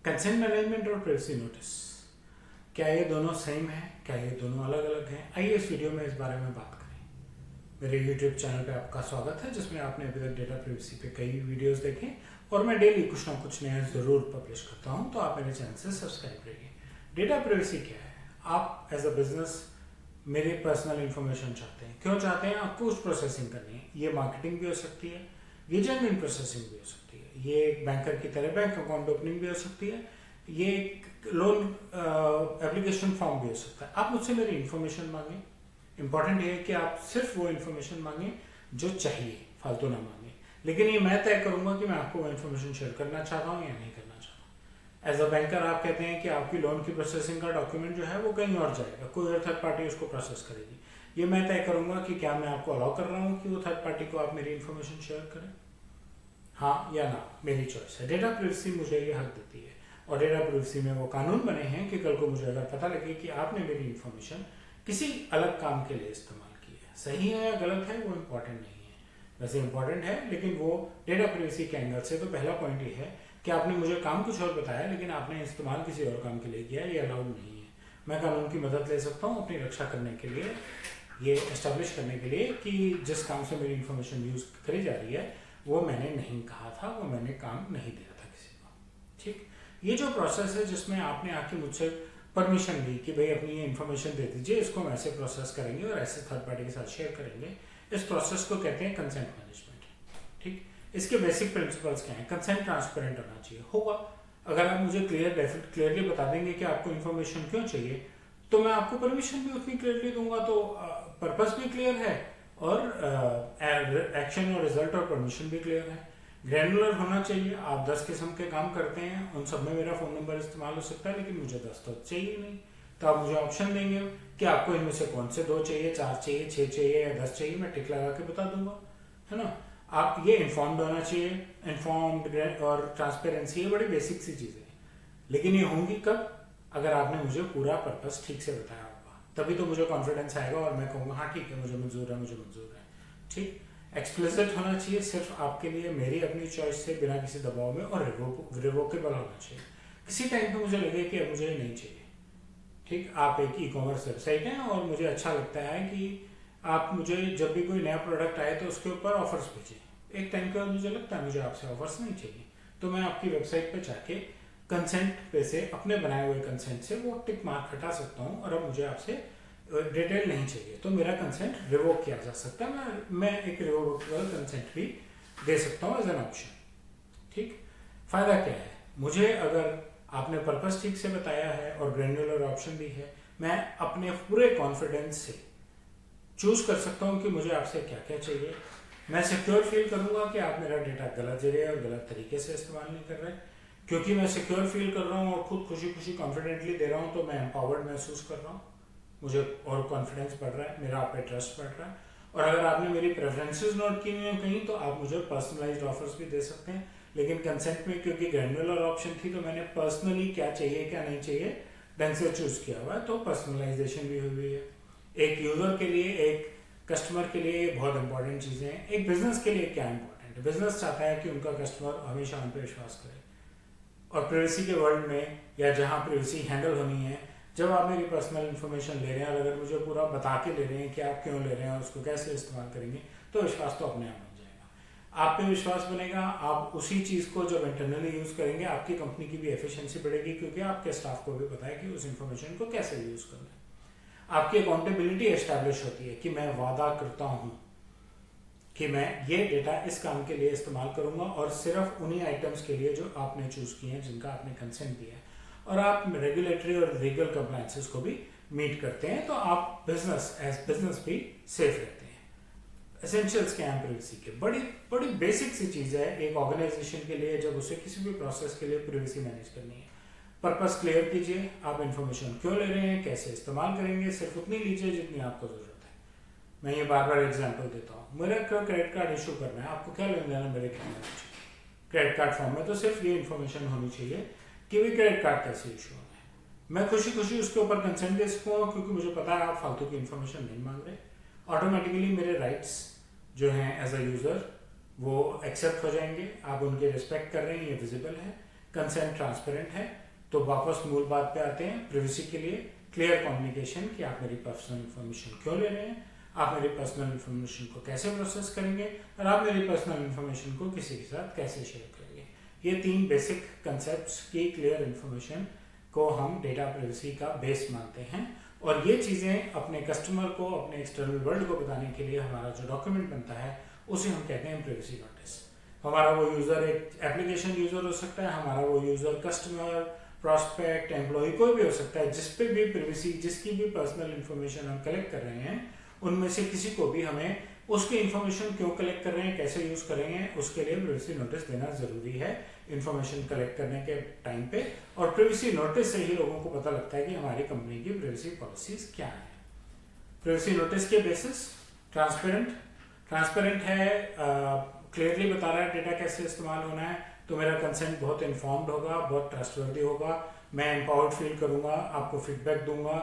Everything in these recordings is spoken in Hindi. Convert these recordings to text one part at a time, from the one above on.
कंसेंट मैनेजमेंट और प्राइवेसी नोटिस, क्या ये दोनों सेम है, क्या ये दोनों अलग अलग हैं? आइए इस वीडियो में इस बारे में बात करें। मेरे यूट्यूब चैनल पे आपका स्वागत है, जिसमें आपने अभी तक डेटा प्राइवेसी पे कई वीडियोस देखे और मैं डेली कुछ ना कुछ नया ज़रूर पब्लिश करता हूँ, तो आप मेरे चैनल से सब्सक्राइब करिए। डेटा प्राइवेसी क्या है? आप एज अ बिजनेस मेरे पर्सनल इन्फॉर्मेशन चाहते हैं। क्यों चाहते हैं? आपको कुछ प्रोसेसिंग करनी है। ये मार्केटिंग भी हो सकती है, ये जेन्युइन प्रोसेसिंग भी हो सकती है, ये एक बैंकर की तरह बैंक अकाउंट ओपनिंग भी हो सकती है, ये एक लोन एप्लीकेशन फॉर्म भी हो सकता है। आप मुझसे मेरी इन्फॉर्मेशन मांगे। इंपॉर्टेंट ये है कि आप सिर्फ वो इन्फॉर्मेशन मांगे जो चाहिए, फालतू ना मांगे। लेकिन ये मैं तय करूंगा कि मैं आपको वो इन्फॉर्मेशन शेयर करना चाहता हूँ या नहीं करना चाहता हूँ। एज अ बैंकर आप कहते हैं कि आपकी लोन की प्रोसेसिंग का डॉक्यूमेंट जो है वो कहीं और जाएगा, कोई और थर्ड पार्टी उसको प्रोसेस करेगी। ये मैं तय करूंगा कि क्या मैं आपको अलाउ कर रहा हूँ कि वो थर्ड पार्टी को आप मेरी इन्फॉर्मेशन शेयर करें, हाँ या ना। मेरी चॉइस है। डेटा प्राइवेसी मुझे ये हक देती है, और डेटा प्राइवेसी में वो कानून बने हैं कि कल को मुझे अगर पता लगे कि आपने मेरी इन्फॉर्मेशन किसी अलग काम के लिए इस्तेमाल की है, सही है या गलत है वो इम्पोर्टेंट नहीं है। वैसे इम्पोर्टेंट है, लेकिन वो डेटा प्राइवेसी के एंगल से तो पहला पॉइंट ये है कि आपने मुझे काम कुछ और बताया, लेकिन आपने इस्तेमाल किसी और काम के लिए किया, ये अलाउड नहीं है। मैं कानून की मदद ले सकता हूँ अपनी रक्षा करने के लिए, ये एस्टेब्लिश करने के लिए कि जिस काम से मेरी इन्फॉर्मेशन यूज करी जा रही है वो मैंने नहीं कहा था, वो मैंने काम नहीं दिया था किसी को। ठीक, ये जो प्रोसेस है जिसमें आपने आके मुझसे परमिशन ली कि भाई अपनी ये इन्फॉर्मेशन दे दीजिए, इसको हम ऐसे प्रोसेस करेंगे और ऐसे थर्ड पार्टी के साथ शेयर करेंगे, इस प्रोसेस को कहते हैं कंसेंट मैनेजमेंट। ठीक, इसके बेसिक प्रिंसिपल्स क्या हैं? कंसेंट ट्रांसपेरेंट होना चाहिए, होगा। अगर आप मुझे क्लियरली बता देंगे कि आपको इन्फॉर्मेशन क्यों चाहिए, तो मैं आपको परमिशन भी उतनी क्लियरली दूंगा, तो पर्पस भी क्लियर है और एक्शन और रिजल्ट और परमिशन भी क्लियर है। ग्रैनुलर होना चाहिए। आप 10 किस्म के काम करते हैं, उन सब में मेरा फ़ोन नंबर इस्तेमाल हो सकता है, लेकिन मुझे 10 तो चाहिए नहीं। तो आप मुझे ऑप्शन देंगे कि आपको इनमें से कौन से 2 चाहिए, 4 चाहिए, 6 चाहिए या 10 चाहिए, मैं टिक लगा के बता दूंगा, है ना। आप ये इन्फॉर्म्ड होना चाहिए। इन्फॉर्म्ड और ट्रांसपेरेंसी, ये बड़ी बेसिक सी चीज़ें हैं, लेकिन ये होंगी कब? अगर आपने मुझे पूरा पर्पस ठीक से बताया होगा, तभी तो मुझे कॉन्फिडेंस आएगा और मैं कहूँगा हाँ ठीक है, मुझे मंजूर है, मुझे मंजूर है। ठीक, एक्सप्लिसिट होना चाहिए, सिर्फ आपके लिए, मेरी अपनी चॉइस से, बिना किसी दबाव में, और रिवोकेबल होना चाहिए। किसी टाइम पे मुझे लगे कि अब मुझे नहीं चाहिए। ठीक, आप एक ई कॉमर्स वेबसाइट हैं और मुझे अच्छा लगता है कि आप मुझे जब भी कोई नया प्रोडक्ट आए तो उसके ऊपर ऑफर्स भेजें। एक टाइम के बाद मुझे लगता है मुझे आपसे ऑफर्स नहीं चाहिए, तो मैं आपकी वेबसाइट पर जाके कंसेंट पे से, अपने बनाए हुए कंसेंट से वो टिक मार्क हटा सकता हूँ और अब मुझे आपसे डिटेल नहीं चाहिए, तो मेरा कंसेंट रिवोक किया जा सकता है। मैं एक रिवोकेबल कंसेंट भी दे सकता हूँ एज एन ऑप्शन। ठीक, फायदा क्या है? मुझे अगर आपने पर्पस ठीक से बताया है और ग्रैन्युलर ऑप्शन भी है, मैं अपने पूरे कॉन्फिडेंस से चूज कर सकता हूँ कि मुझे आपसे क्या क्या चाहिए। मैं सिक्योर फील करूंगा कि आप मेरा डेटा गलत जरिए और गलत तरीके से इस्तेमाल नहीं कर रहे। क्योंकि मैं सिक्योर फील कर रहा हूँ और खुद खुशी खुशी कॉन्फिडेंटली दे रहा हूँ, तो मैं एम्पावर्ड महसूस कर रहा हूँ, मुझे और कॉन्फिडेंस बढ़ रहा है, मेरा आप पे ट्रस्ट बढ़ रहा है। और अगर आपने मेरी प्रेफरेंसेस नोट की हुई हैं कहीं, तो आप मुझे पर्सनलाइज्ड ऑफर्स भी दे सकते हैं। लेकिन कंसेंट में क्योंकि ग्रैन्युलर ऑप्शन थी, तो मैंने पर्सनली क्या चाहिए क्या नहीं चाहिए ढंग से चूज किया हुआ है, तो पर्सनलाइजेशन भी हुई है। एक यूजर के लिए, एक कस्टमर के लिए बहुत इंपॉर्टेंट चीज़ें हैं। एक बिजनेस के लिए क्या इंपॉर्टेंट है? बिजनेस चाहता है कि उनका कस्टमर हमेशा उन पर विश्वास करे, और प्राइवेसी के वर्ल्ड में, या जहाँ प्राइवेसी हैंडल होनी है, जब आप मेरी पर्सनल इन्फॉर्मेशन ले रहे हैं और अगर मुझे पूरा बता के ले रहे हैं कि आप क्यों ले रहे हैं और उसको कैसे इस्तेमाल करेंगे, तो विश्वास तो अपने आप बन जाएगा। आप पे विश्वास बनेगा, आप उसी चीज़ को जब इंटरनली यूज़ करेंगे, आपकी कंपनी की भी एफिशिएंसी बढ़ेगी, क्योंकि आपके स्टाफ को भी पता है कि उस इन्फॉर्मेशन को कैसे यूज़ करना है। आपकी अकाउंटेबिलिटी एस्टैब्लिश होती है कि मैं वादा करता हूँ कि मैं ये डेटा इस काम के लिए इस्तेमाल करूंगा, और सिर्फ उन्हीं आइटम्स के लिए जो आपने चूज किए हैं, जिनका आपने कंसेंट दिया है, और आप रेगुलेटरी और लीगल कंप्लायंसेस को भी मीट करते हैं, तो आप बिजनेस एज बिजनेस भी सेफ रहते हैं। एसेंशियल्स क्या हैं प्राइवेसी के? बड़ी बड़ी बेसिक सी चीज़ है एक ऑर्गेनाइजेशन के लिए, जब उसे किसी भी प्रोसेस के लिए प्राइवेसी मैनेज करनी है। पर्पस क्लियर कीजिए, आप इन्फॉर्मेशन क्यों ले रहे हैं, कैसे इस्तेमाल करेंगे, सिर्फ उतनी लीजिए जितनी आपको जरूरत है। मैं ये बार बार एग्जांपल देता हूँ। मेरा क्रेडिट कार्ड इशू करना है, आपको क्या लेना देना मेरे कहने में? क्रेडिट कार्ड फॉर्म में तो सिर्फ ये इन्फॉर्मेशन होनी चाहिए कि भी क्रेडिट कार्ड कैसे इशू होना है। मैं खुशी खुशी उसके ऊपर कंसेंट दे सकूँगा, क्योंकि मुझे पता है आप फालतू की इन्फॉर्मेशन नहीं मांग रहे। ऑटोमेटिकली मेरे राइट्स जो हैं एज अ यूज़र वो एक्सेप्ट हो जाएंगे, आप उनके रिस्पेक्ट कर रहे हैं, ये विजिबल है। कंसेंट ट्रांसपेरेंट है। तो वापस मूल बात पे आते हैं, प्रिवेसी के लिए क्लियर कम्युनिकेशन कि आप मेरी पर्सनल इन्फॉर्मेशन क्यों ले रहे हैं, आप मेरी पर्सनल इन्फॉर्मेशन को कैसे प्रोसेस करेंगे और आप मेरी पर्सनल इन्फॉर्मेशन को किसी के साथ कैसे शेयर करेंगे। ये 3 बेसिक कंसेप्ट्स की क्लियर इन्फॉर्मेशन को हम डेटा प्रिवेसी का बेस मानते हैं। और ये चीज़ें अपने कस्टमर को, अपने एक्सटर्नल वर्ल्ड को बताने के लिए हमारा जो डॉक्यूमेंट बनता है उसे हम कहते हैं प्रिवेसी नोटिस। हमारा वो यूज़र एक एप्लीकेशन यूज़र हो सकता है, हमारा वो यूज़र कस्टमर, प्रॉस्पेक्ट, एम्प्लॉय कोई भी हो सकता है। जिस पे भी प्रिवेसी, जिसकी भी पर्सनल इन्फॉर्मेशन हम कलेक्ट कर रहे हैं, उनमें से किसी को भी हमें उसकी इन्फॉर्मेशन क्यों कलेक्ट कर रहे हैं, कैसे यूज कर रहे हैं, उसके लिए प्रिवेसी नोटिस देना जरूरी है इन्फॉर्मेशन कलेक्ट करने के टाइम पे। और प्रिवेसी नोटिस से ही लोगों को पता लगता है कि हमारी कंपनी की प्रिवेसी पॉलिसीज क्या है। प्रिवेसी नोटिस के बेसिस ट्रांसपेरेंट है, क्लियरली बता रहा है डेटा कैसे इस्तेमाल होना है, तो मेरा कंसेंट बहुत इन्फॉर्म्ड होगा, बहुत ट्रस्टवर्दी होगा, मैं एम्पावर्ड फील करूंगा, आपको फीडबैक दूंगा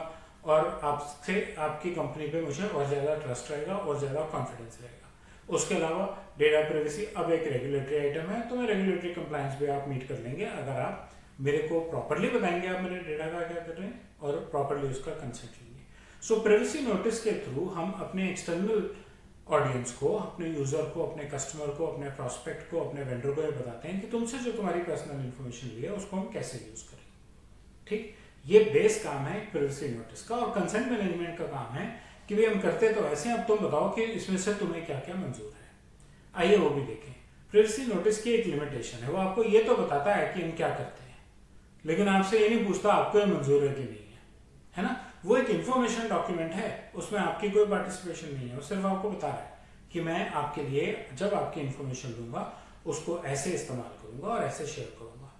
और आपसे, आपकी कंपनी पे मुझे और ज़्यादा ट्रस्ट रहेगा और ज़्यादा कॉन्फिडेंस रहेगा। उसके अलावा डेटा प्राइवेसी अब एक रेगुलेटरी आइटम है, तो मैं रेगुलेटरी कंप्लायंस भी आप मीट कर लेंगे अगर आप मेरे को प्रॉपरली बताएंगे आप मेरे डेटा का क्या कर रहे हैं और प्रॉपरली उसका कंसेंट लेंगे। सो प्राइवेसी नोटिस के थ्रू हम अपने एक्सटर्नल ऑडियंस को, अपने यूजर को, अपने कस्टमर को, अपने प्रॉस्पेक्ट को, अपने वेंडर को ये बताते हैं कि तुमसे जो तुम्हारी पर्सनल इन्फॉर्मेशन ली है उसको हम कैसे यूज करें। ठीक, ये बेस काम है प्राइवेसी नोटिस का। और कंसेंट मैनेजमेंट का काम है कि भाई हम करते तो ऐसे, अब तुम बताओ कि इसमें से तुम्हें क्या क्या मंजूर है। आइए वो भी देखें। प्राइवेसी नोटिस की एक लिमिटेशन है, वो आपको ये तो बताता है कि हम क्या करते हैं, लेकिन आपसे ये नहीं पूछता आपको ये मंजूर है कि नहीं है ना। वो एक इंफॉर्मेशन डॉक्यूमेंट है, उसमें आपकी कोई पार्टिसिपेशन नहीं है, वो सिर्फ आपको बता रहा है कि मैं आपके लिए जब आपकी इंफॉर्मेशन लूंगा उसको ऐसे इस्तेमाल करूंगा और ऐसे शेयर करूंगा।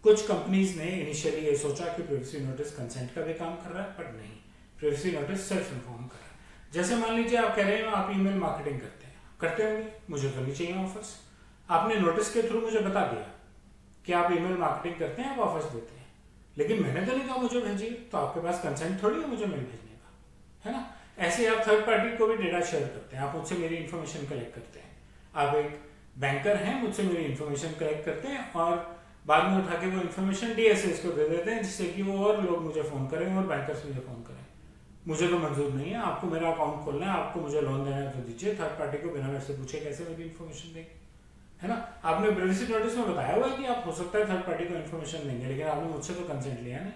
कुछ कंपनीज ने इनिशियली ये सोचा कि प्राइवेसी नोटिस कंसेंट का भी काम कर रहा है, बट नहीं, प्राइवेसी नोटिस सिर्फ इन्फॉर्म कर रहा है। जैसे मान लीजिए आप कह रहे हो आप ईमेल मार्केटिंग करते होंगे, मुझे करनी चाहिए ऑफर्स, आपने नोटिस के थ्रू मुझे बता दिया कि आप ईमेल मार्केटिंग करते हैं, आप ऑफर्स देते हैं, लेकिन मैंने तो नहीं कहा मुझे भेजिए, तो आपके पास कंसेंट थोड़ी है मुझे मेल भेजने का, है ना। ऐसे आप थर्ड पार्टी को भी डेटा शेयर करते हैं, आप मुझसे मेरी इन्फॉर्मेशन कलेक्ट करते हैं। आप एक बैंकर हैं, मुझसे मेरी इन्फॉर्मेशन कलेक्ट करते हैं और बाद में उठा के वो इन्फॉर्मेशन डीएसएस को दे देते हैं, जिससे कि वो और लोग मुझे फोन करें और बैंकर्स मुझे फोन करें। मुझे तो मंजूर नहीं है, आपको मेरा अकाउंट खोलना है, आपको मुझे लोन देना है तो दीजिए, थर्ड पार्टी को बिना मेरे से पूछे कैसे मेरी इन्फॉर्मेशन देंगे, है ना। आपने प्राइवेसी नोटिस में बताया हुआ है कि आप हो सकता है थर्ड पार्टी को इन्फॉर्मेशन देंगे, लेकिन आपने मुझसे तो कंसेंट लिया नहीं।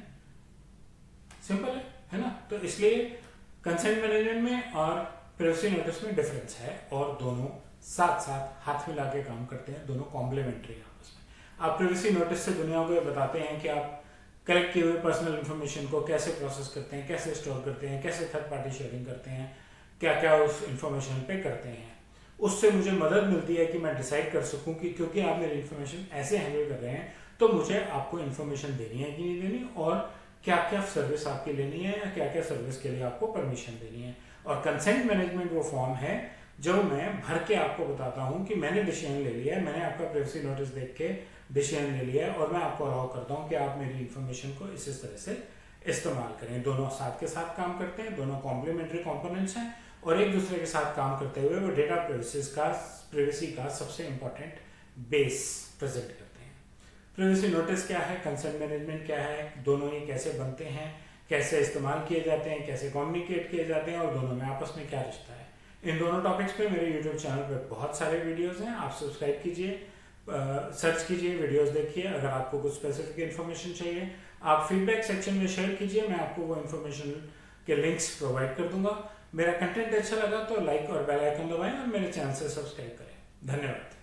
सिंपल है ना। तो इसलिए कंसेंट मैनेजमेंट में और प्राइवेसी नोटिस में डिफरेंस है और दोनों साथ साथ हाथ मिला के काम करते हैं, दोनों कॉम्प्लीमेंट्री हैं आपस में। आप प्राइवेसी नोटिस से दुनिया को ये बताते हैं कि आप कलेक्ट किए हुए पर्सनल इन्फॉर्मेशन को कैसे प्रोसेस करते हैं, कैसे स्टोर करते हैं, कैसे थर्ड पार्टी शेयरिंग करते हैं, क्या क्या उस इन्फॉर्मेशन पे करते हैं। उससे मुझे मदद मिलती है कि मैं डिसाइड कर सकूं कि क्योंकि आप मेरी इन्फॉर्मेशन ऐसे हैंडल कर रहे हैं तो मुझे आपको इन्फॉर्मेशन देनी है कि नहीं देनी, और क्या क्या सर्विस आपकी लेनी है या क्या क्या सर्विस के लिए आपको परमिशन देनी है। और कंसेंट मैनेजमेंट वो फॉर्म है जो मैं भर के आपको बताता हूं कि मैंने डिसीजन ले लिया है, मैंने आपका प्राइवेसी नोटिस देख के डिसीजन ले लिया है और मैं आपको अलाउ करता हूं कि आप मेरी इन्फॉर्मेशन को इस तरह से इस्तेमाल करें। दोनों साथ के साथ काम करते हैं, दोनों कॉम्प्लीमेंट्री कंपोनेंट्स हैं और एक दूसरे के साथ काम करते हुए वो डेटा प्राइवेसी का सबसे इंपॉर्टेंट बेस प्रेजेंट करते हैं। प्राइवेसी नोटिस क्या है, कंसेंट मैनेजमेंट क्या है, दोनों ही कैसे बनते हैं, कैसे इस्तेमाल किए जाते हैं, कैसे कम्युनिकेट किए जाते हैं और दोनों में आपस में क्या रिश्ता है। इन दोनों टॉपिक्स पे मेरे यूट्यूब चैनल पे बहुत सारे वीडियोस हैं, आप सब्सक्राइब कीजिए, सर्च कीजिए, वीडियोस देखिए। अगर आपको कुछ स्पेसिफिक इन्फॉर्मेशन चाहिए आप फीडबैक सेक्शन में शेयर कीजिए, मैं आपको वो इन्फॉर्मेशन के लिंक्स प्रोवाइड कर दूंगा। मेरा कंटेंट अच्छा लगा तो लाइक और बेल आइकन दबाएं और मेरे चैनल से सब्सक्राइब करें। धन्यवाद।